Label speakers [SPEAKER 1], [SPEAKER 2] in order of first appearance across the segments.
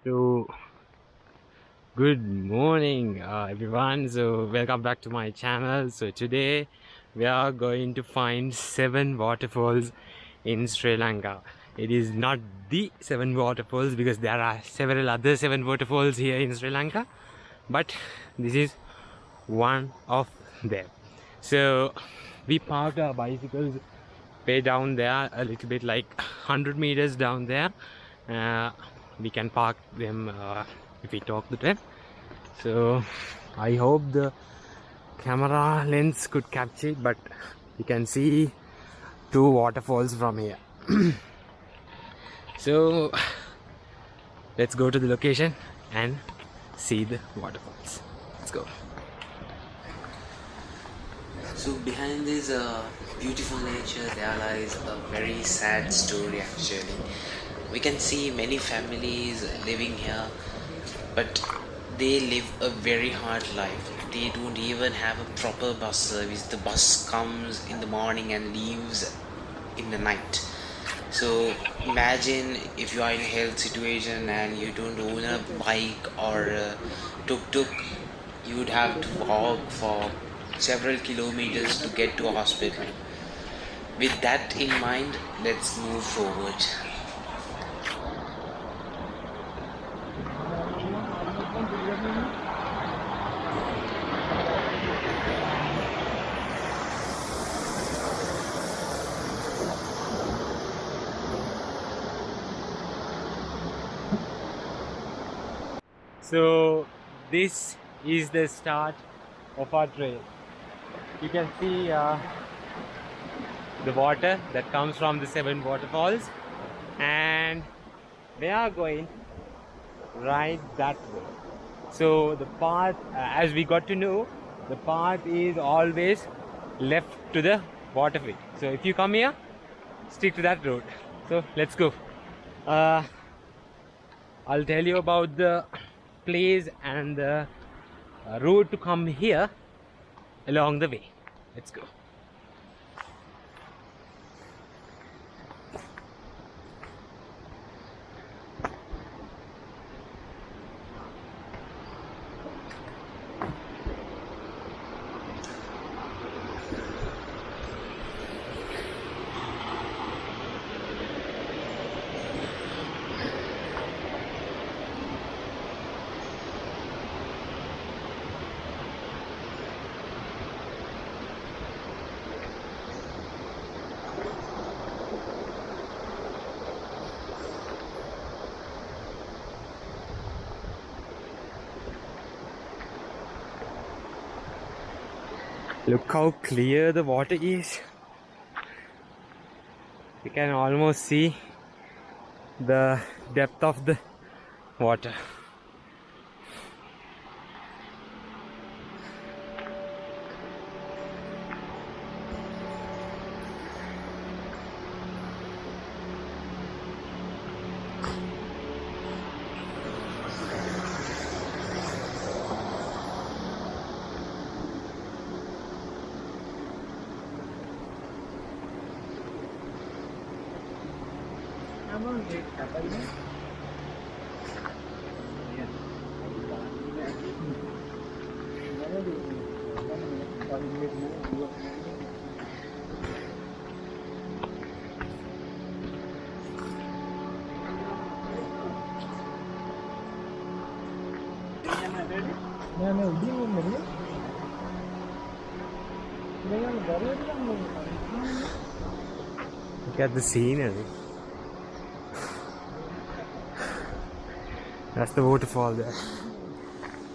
[SPEAKER 1] So, good morning, everyone. So, welcome back to my channel. So, today we are going to find 7 waterfalls in Sri Lanka. It is not the 7 waterfalls because there are several other 7 waterfalls here in Sri Lanka, but this is one of them. So, we parked our bicycles way down there, a little bit like 100 meters down there. We can park them if we talk to them. So I hope the camera lens could capture it, but you can see 2 waterfalls from here. So let's go to the location and see the waterfalls. Let's go.
[SPEAKER 2] So behind this beautiful nature there lies a very sad story actually. We can see many families living here, but they live a very hard life. They don't even have a proper bus service. The bus comes in the morning and leaves in the night. So imagine if you are in a health situation and you don't own a bike or a tuk-tuk, you would have to walk for several kilometers to get to a hospital. With that in mind, let's move forward.
[SPEAKER 1] So this is the start of our trail. You can see the water that comes from the 7 waterfalls, and we are going right that way. So the path, as we got to know, the path is always left to the waterway. So if you come here, stick to that road. So let's go. I'll tell you about the place and the road to come here along the way. Let's go. Look how clear the water is. You can almost see the depth of the water. Look at the scenery. That's the waterfall there.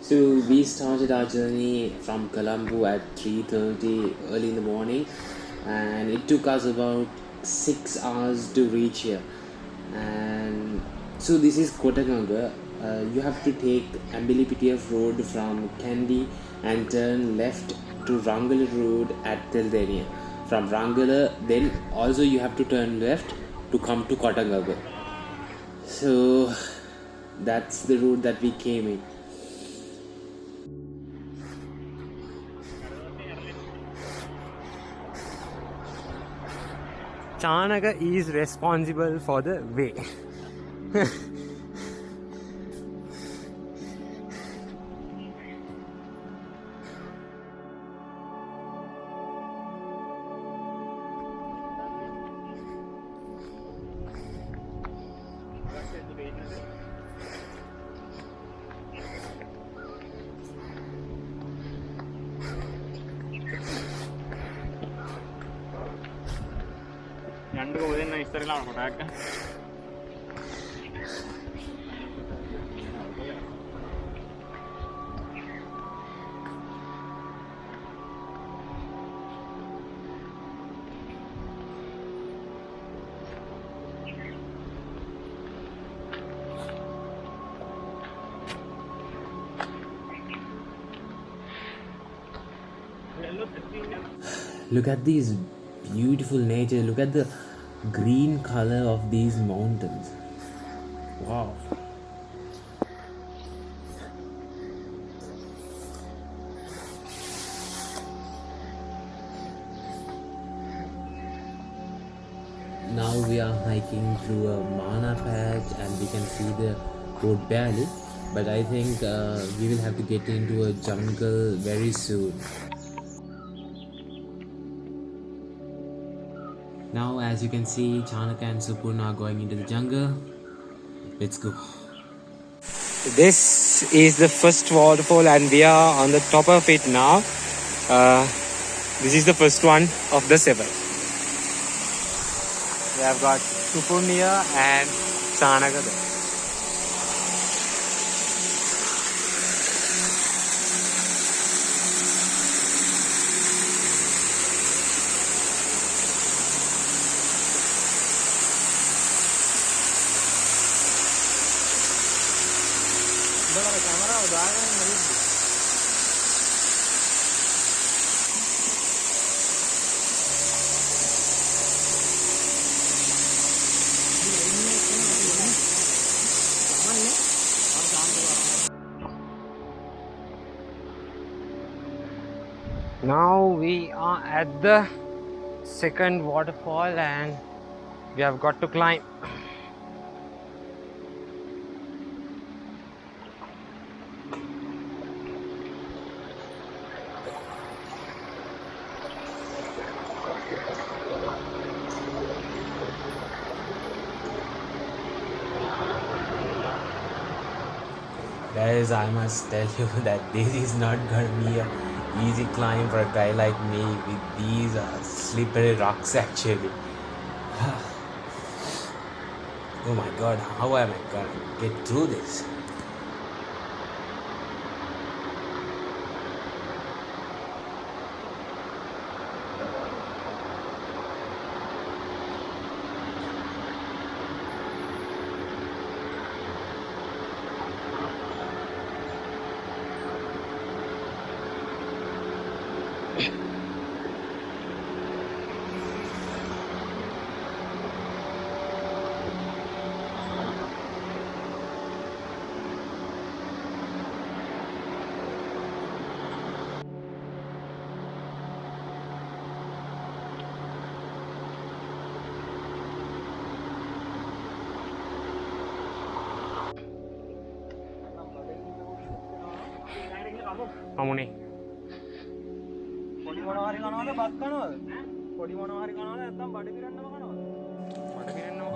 [SPEAKER 2] So we started our journey from Colombo at 3:30 early in the morning, and it took us about 6 hours to reach here. And so this is Kota Ganga. You have to take Ambilipitiaf road from Kandy and turn left to Rangala road at Teldenia. From Rangala, then also you have to turn left to come to Kota Ganga. So that's the route that we came in.
[SPEAKER 1] Chanaka is responsible for the way.
[SPEAKER 2] Look at these beautiful nature. Look at the green color of these mountains. Wow. Now we are hiking through a mana patch and we can see the road barely. But I think we will have to get into a jungle very soon. Now, as you can see, Chanaka and Supurna are going into the jungle. Let's go.
[SPEAKER 1] This is the first waterfall, and we are on the top of it now. This is the first one of the 7. We have got Supurnia and Chanaka there. Now we are at the second waterfall and we have got to climb.
[SPEAKER 2] Guys, I must tell you that this is not gonna be an easy climb for a guy like me with these slippery rocks actually. Oh my god, how am I gonna get through this?
[SPEAKER 1] Amuni.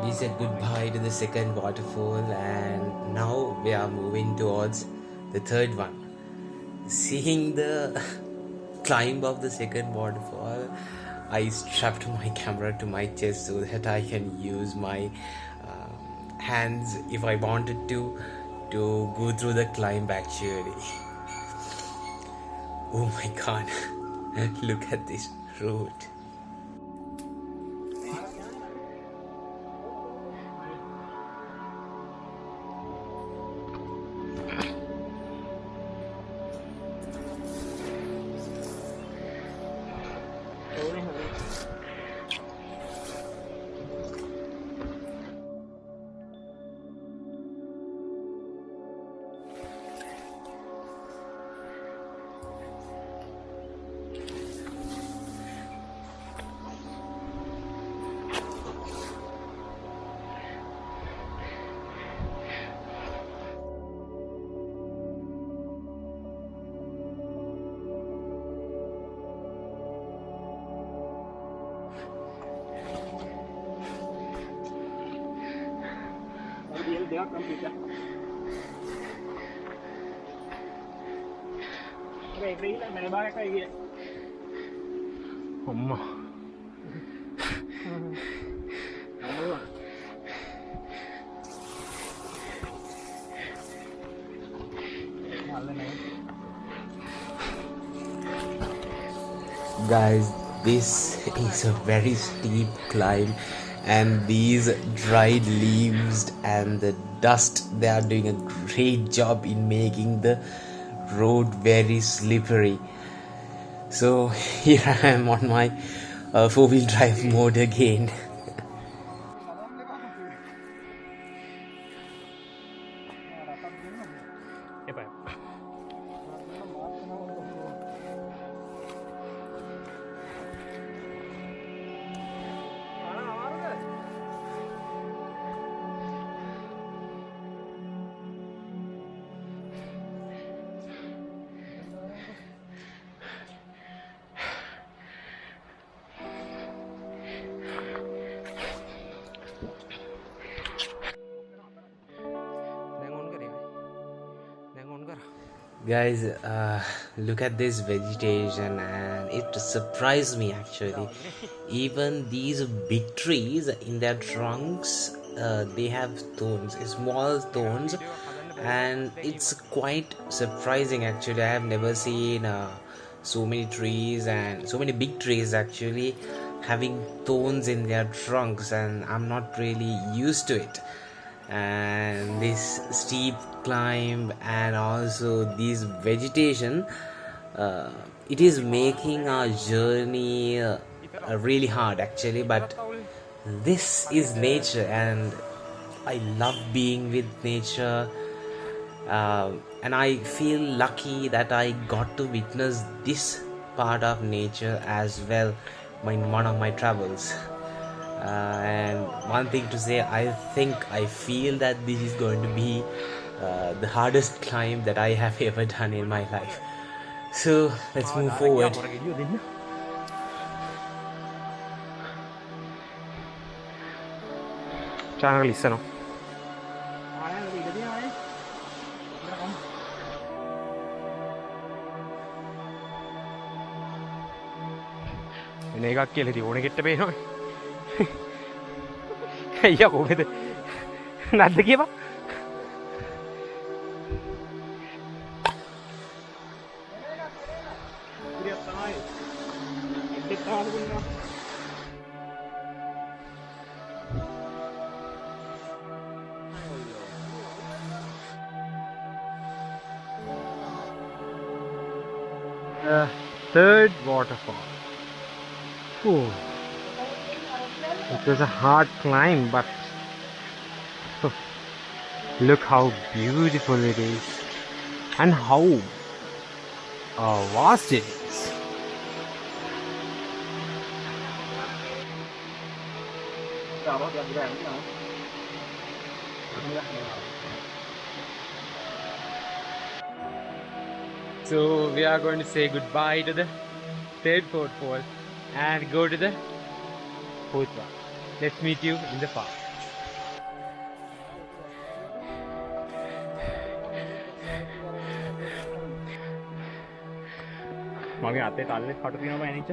[SPEAKER 2] We said goodbye to the second waterfall and now we are moving towards the third one. Seeing the climb of the second waterfall, I strapped my camera to my chest so that I can use my hands if I wanted to go through the climb actually. Oh my god, look at this route.
[SPEAKER 1] అమ్మా
[SPEAKER 2] Guys, this is a very steep climb, and these dried leaves and the dust, they are doing a great job in making the road very slippery. So here I am on my four-wheel drive mode again. Guys, look at this vegetation, and it surprised me actually. Even these big trees, in their trunks, they have thorns, small thorns, and it's quite surprising actually. I have never seen so many trees and so many big trees actually having thorns in their trunks, and I'm not really used to it. And this steep climb and also this vegetation, it is making our journey really hard actually, but this is nature, and I love being with nature, and I feel lucky that I got to witness this part of nature as well in one of my travels. And one thing to say, I feel that this is going to be the hardest climb that I have ever done in my life. So let's move forward.
[SPEAKER 1] Channel listen. එන එකක් කියලා ඉතින් ඕනෙ කෙට්ට පේනවනේ. අයියා කොහෙද? නැද්ද කියපන්. The third waterfall. Ooh. It was a hard climb, but look how beautiful it is and how vast it is. So we are going to say goodbye to the third waterfall and go to the fourth one. Let's meet you in the park. මගේ අතේ තල්ලේ කට තියෙනවා ඇනිච්ච.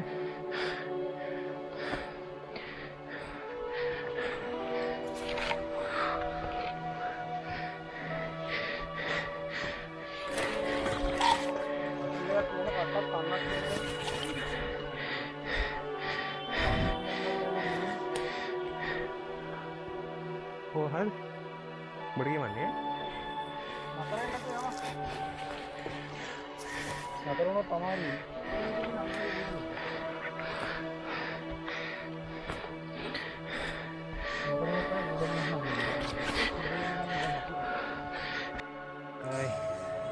[SPEAKER 1] කොහල් බඩගිය මන්නේ නතරන තමයි.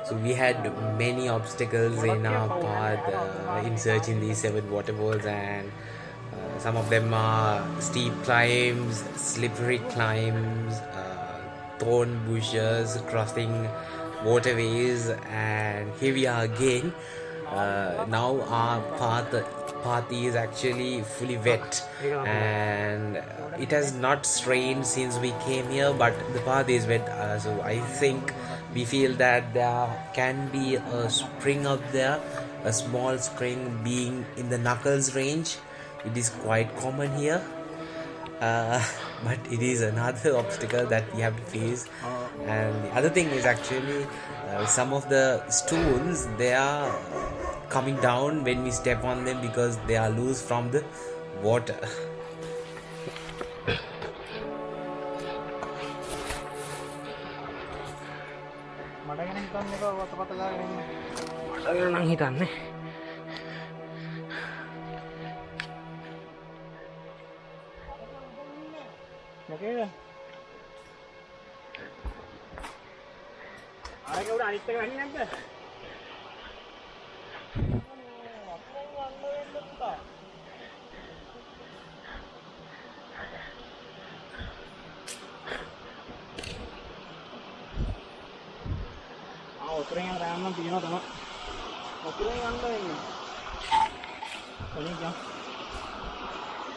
[SPEAKER 2] So we had many obstacles in our path in searching these 7 waterfalls, and some of them are steep climbs, slippery climbs, thorn bushes, crossing waterways, and here we are again. Now our path path is actually fully wet, and it has not rained since we came here, but the path is wet. So I think we feel that there can be a spring up there, a small spring being in the Knuckles range. It is quite common here, uh, but it is another obstacle that we have to face. And the other thing is actually some of the stones, they are coming down when we step on them because they are loose from the water.
[SPEAKER 1] Nang hitanne.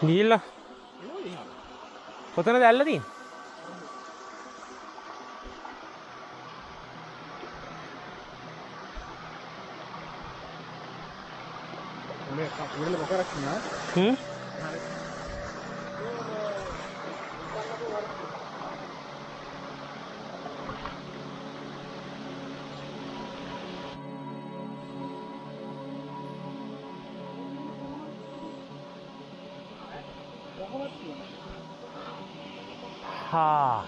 [SPEAKER 1] ගිහිල්ලා කොතනද ඇල්ල තියෙන්නේ? හ්ම් Ha.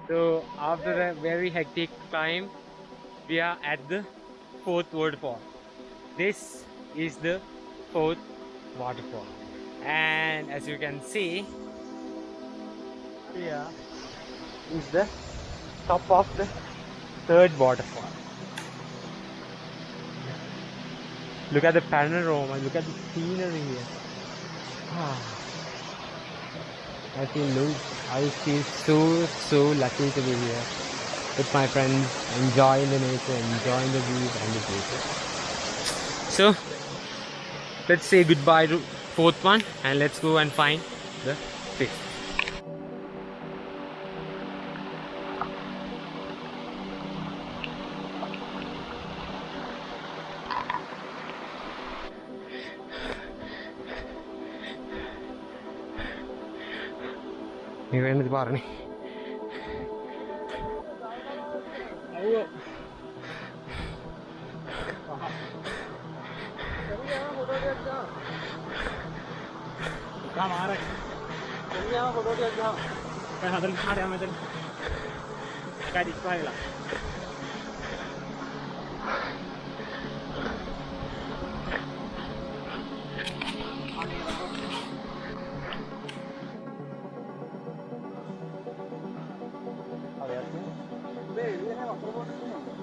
[SPEAKER 1] So after a very hectic climb, we are at the fourth waterfall. This is the fourth waterfall, and as you can see, here is the top of the third waterfall. Look at the panorama, look at the scenery here. I feel so lucky to be here with my friends, enjoying the nature, enjoying the views and the places. So let's say goodbye to fourth one and let's go and find the fifth. Ini parah nih.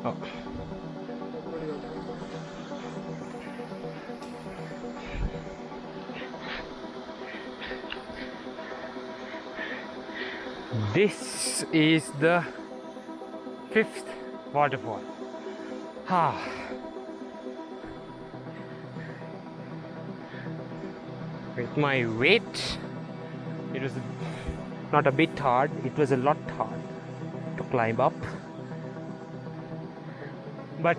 [SPEAKER 1] Oh. This is the fifth waterfall. With my weight, it was not a bit hard, it was a lot hard to climb up. But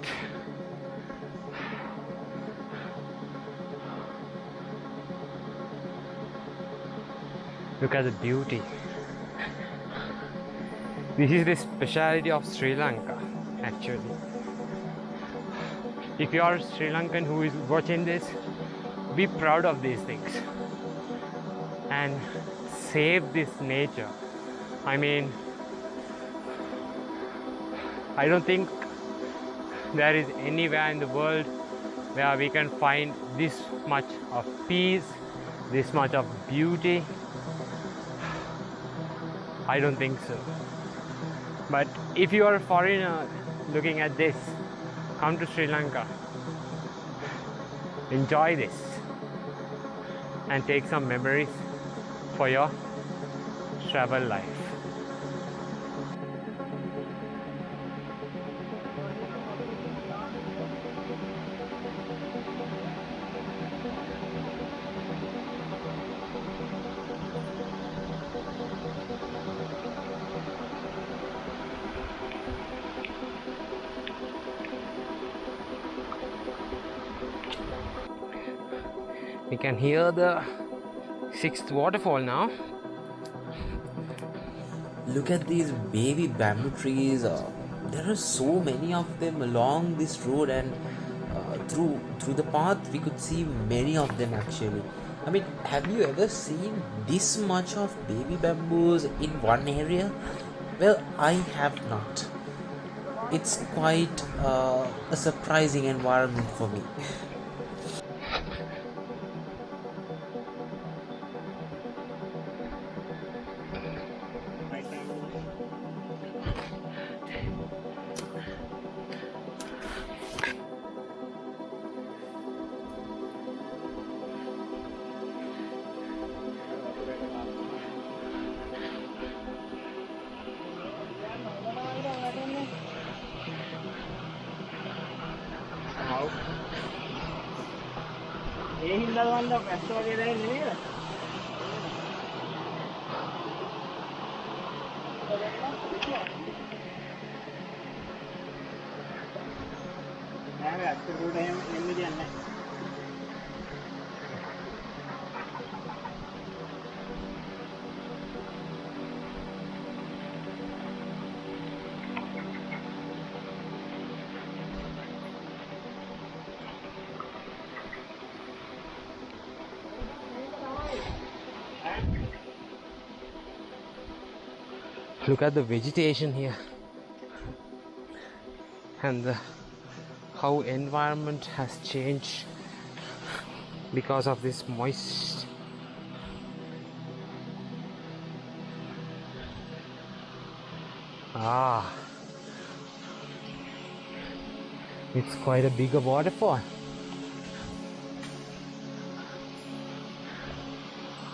[SPEAKER 1] look at the beauty. This is the speciality of Sri Lanka, actually. If you are a Sri Lankan who is watching this, be proud of these things and save this nature. I mean, I don't think there is anywhere in the world where we can find this much of peace, this much of beauty. I don't think so. But if you are a foreigner looking at this, come to Sri Lanka, enjoy this and take some memories for your travel life. We can hear the sixth waterfall now.
[SPEAKER 2] Look at these baby bamboo trees. There are so many of them along this road, and through the path we could see many of them actually. I mean, have you ever seen this much of baby bamboos in one area? Well, I have not. It's quite a surprising environment for me.
[SPEAKER 1] Look at the vegetation here, and how environment has changed because of this moist. It's quite a bigger waterfall.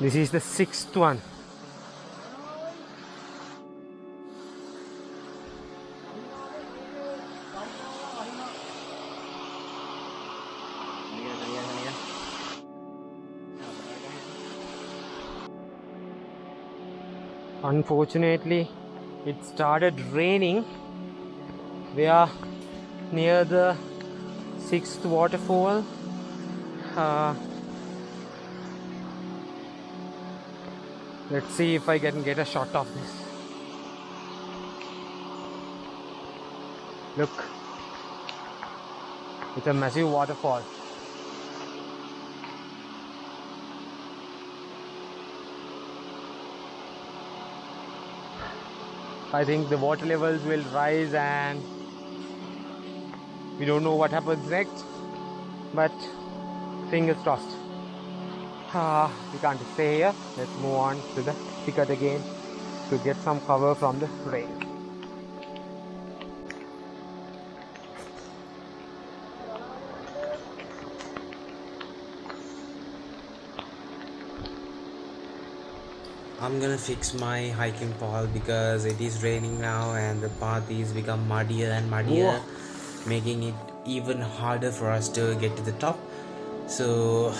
[SPEAKER 1] This is the sixth one. Unfortunately, it started raining. We are near the sixth waterfall. Let's see if I can get a shot of this. Look, it's a massive waterfall. I think the water levels will rise and we don't know what happens next, but fingers crossed. We can't stay here. Let's move on to the thicket again to get some cover from the rain.
[SPEAKER 2] I'm gonna fix my hiking pole because it is raining now and the path is become muddier and muddier. Whoa. Making it even harder for us to get to the top. So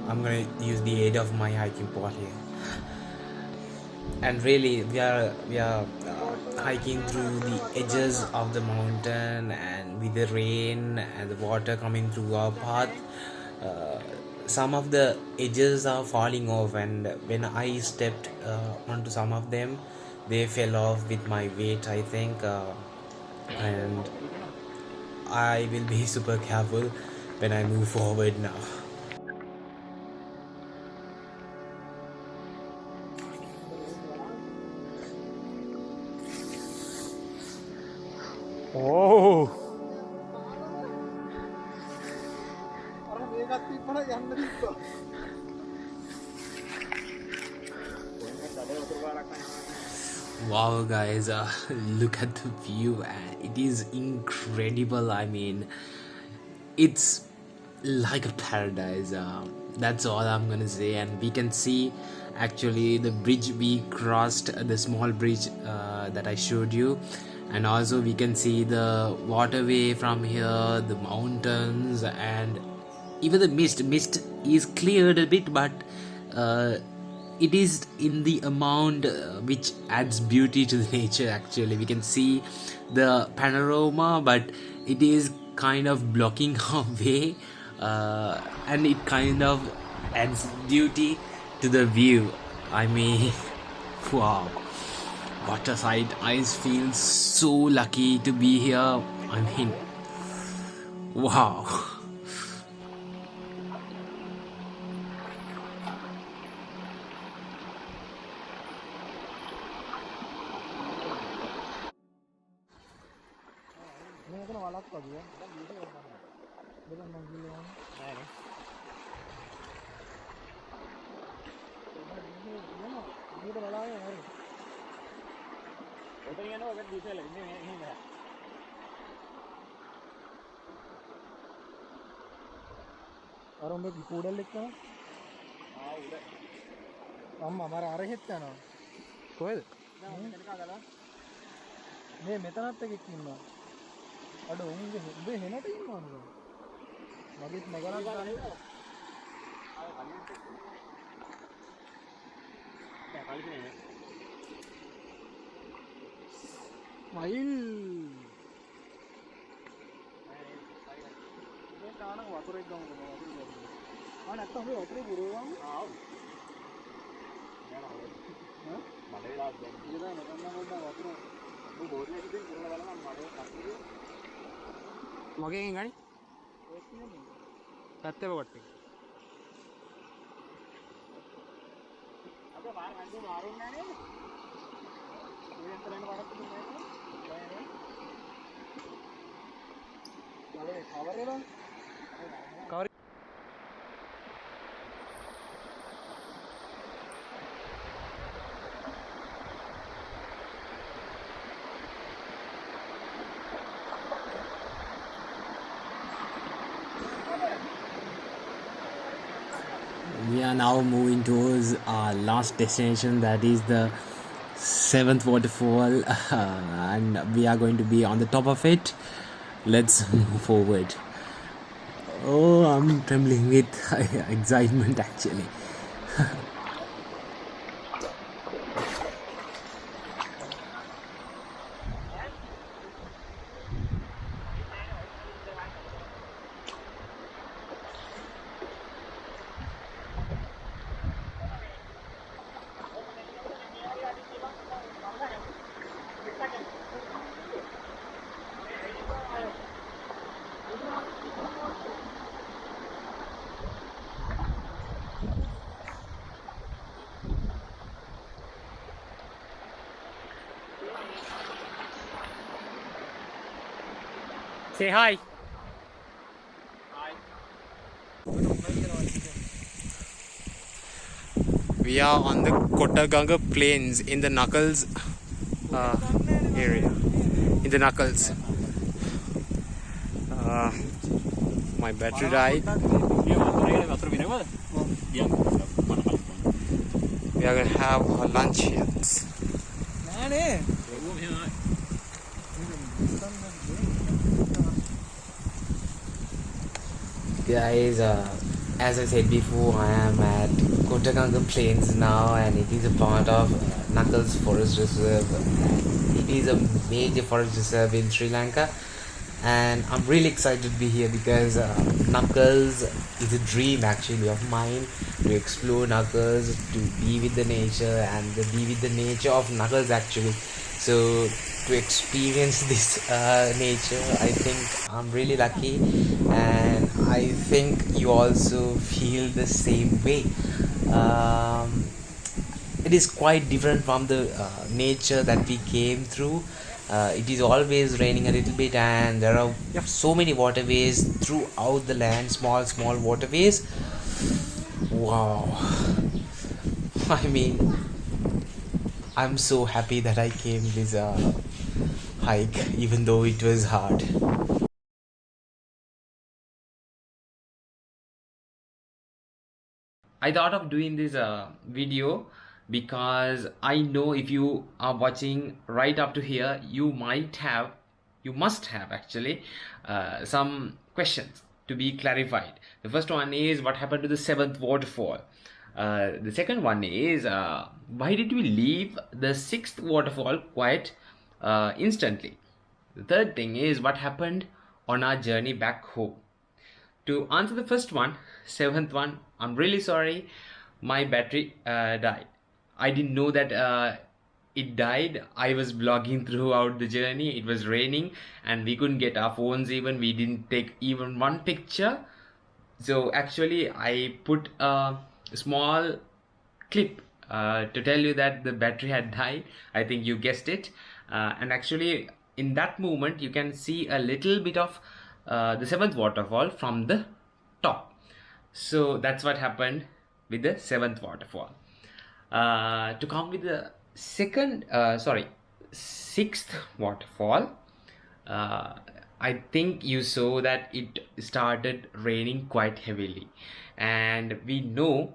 [SPEAKER 2] I'm gonna use the aid of my hiking pole here. And really, we are hiking through the edges of the mountain, and with the rain and the water coming through our path, some of the edges are falling off, and when I stepped onto some of them, they fell off with my weight, I think, and I will be super careful when I move forward now.
[SPEAKER 1] Oh!
[SPEAKER 2] Wow guys, look at the view, it is incredible. I mean, it's like a paradise. That's all I'm gonna say. And we can see actually the bridge we crossed, the small bridge that I showed you, and also we can see the waterway from here, the mountains, and even the mist is cleared a bit, but it is in the amount which adds beauty to the nature. Actually, we can see the panorama, but it is kind of blocking our way, and it kind of
[SPEAKER 1] adds beauty to the view. I mean, wow. Waterside, I feel so lucky to be here. I mean, wow.
[SPEAKER 3] අර උඹ කූඩල් එක්ක උඩ අම්මා මර අර හෙත් යනවා
[SPEAKER 1] කොහෙද?
[SPEAKER 3] මේ මෙතනත් එකෙක් ඉන්නවා අඩ උඹ හෙනට ඉන්නවද මගෙත් මගරක් ගන්න මයිල් මේ කාණ වතුරේ ගමු නැත්තම් මේ වතුරේ පුරවන්න ආව් මඩේ ලාස් ගන්න ඉතින් නැත්නම් පොඩ්ඩක් වතුර මේ බෝරිය එකකින් පුරලා බලන්න මඩේ කට්ටිය
[SPEAKER 1] මගෙන් ගනි?
[SPEAKER 3] ඒක නෙමෙයි
[SPEAKER 1] පැත්තේ කොට්ටේ.
[SPEAKER 3] අපේ පාර කන්දේ මාරුන්නේ නැහැ නේද? මේ යන්ත්‍රයෙන් වරක් දුන්නේ නැහැ. කවර් එක
[SPEAKER 1] cover We are now moving towards our last destination, that is the seventh waterfall, and we are going to be on the top of it. Let's move forward. Oh, I'm trembling with excitement actually. Say hi. We are on the Kota Ganga plains in the Knuckles area. In the Knuckles. My battery died. We are gonna have our lunch here. Guys, as I said before, I am at Kota Ganga Plains now, and it is a part of Knuckles Forest Reserve. It is a major forest reserve in Sri Lanka, and I'm really excited to be here because Knuckles is a dream actually of mine, to explore Knuckles, to be with the nature, and be with the nature of Knuckles actually. So to experience this nature, I think I'm really lucky, and I think you also feel the same way. It is quite different from the nature that we came through. It is always raining a little bit, and there are so many waterways throughout the land, small waterways. Wow. I mean, I'm so happy that I came this hike, even though it was hard. I thought of doing this video because I know if you are watching right up to here, you must have actually some questions to be clarified. The first one is, what happened to the seventh waterfall? The second one is, why did we leave the sixth waterfall quite instantly? The third thing is, what happened on our journey back home? to answer the first one, seventh one, I'm really sorry, my battery died. I didn't know that it died. I was vlogging throughout the journey. It was raining and we couldn't get our phones even. We didn't take even one picture. So actually I put a small clip to tell you that the battery had died. I think you guessed it. And actually in that moment you can see a little bit of the seventh waterfall from the top. So that's what happened with the seventh waterfall. To come with the sixth waterfall, uh, I think you saw that it started raining quite heavily, and we know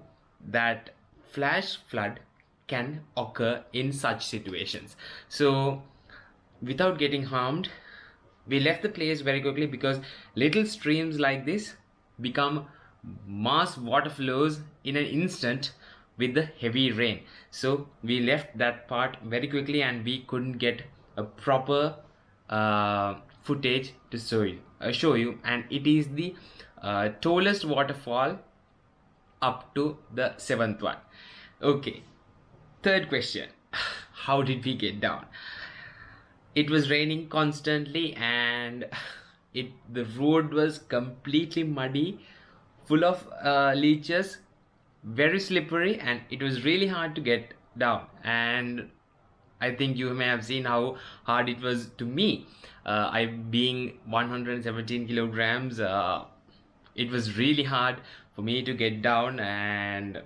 [SPEAKER 1] that flash flood can occur in such situations. So without getting harmed, we left the place very quickly because little streams like this become mass water flows in an instant with the heavy rain. So we left that part very quickly and we couldn't get a proper footage to show you. And it is the tallest waterfall up to the seventh one. Okay, third question. How did we get down? It was raining constantly and the road was completely muddy, full of leeches, very slippery, and it was really hard to get down. And I think you may have seen how hard it was to me. I being 117 kilograms, it was really hard for me to get down, and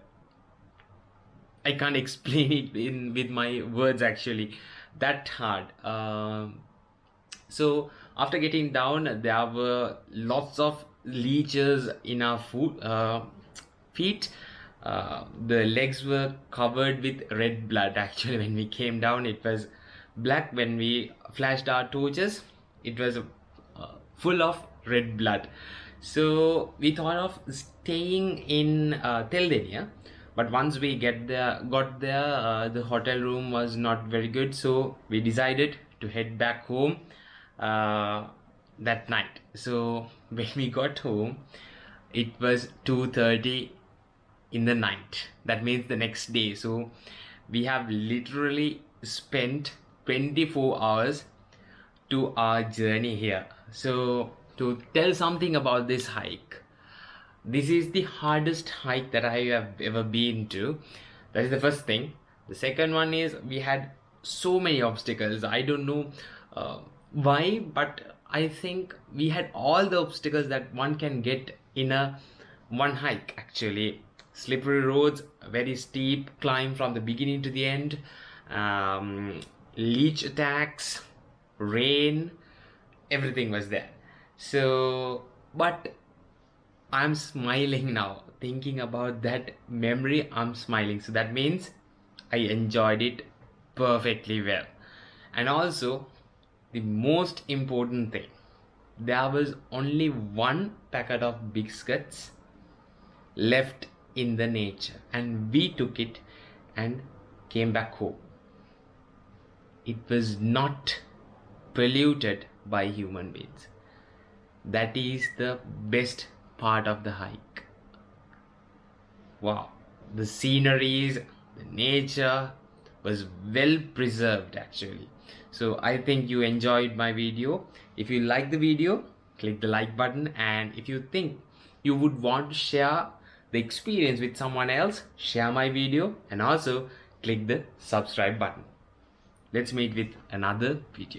[SPEAKER 1] I can't explain it with my words actually. That hard. So after getting down, there were lots of leeches in our feet. The legs were covered with red blood. Actually, when we came down, it was black. When we flashed our torches, it was full of red blood. So we thought of staying in Teldenia, but once we got there, the hotel room was not very good. So we decided to head back home that night. So when we got home, it was 2:30 in the night. That means the next day. So we have literally spent 24 hours to our journey here. So to tell something about this hike, this is the hardest hike that I have ever been to. That is the first thing. The second one is we had so many obstacles. I don't know why, but I think we had all the obstacles that one can get in a one hike actually. Slippery roads, very steep climb from the beginning to the end, leech attacks, rain, everything was there. So, but I'm smiling now. Thinking about that memory, I'm smiling. So that means I enjoyed it perfectly well. And also, the most important thing, there was only one packet of biscuits left in the nature, and we took it and came back home. It was not polluted by human beings. That is the best part of the hike. Wow, the sceneries, the nature was well preserved actually. So I think you enjoyed my video. If you like the video, click the like button, and if you think you would want to share the experience with someone else, share my video and also click the subscribe button. Let's meet with another video.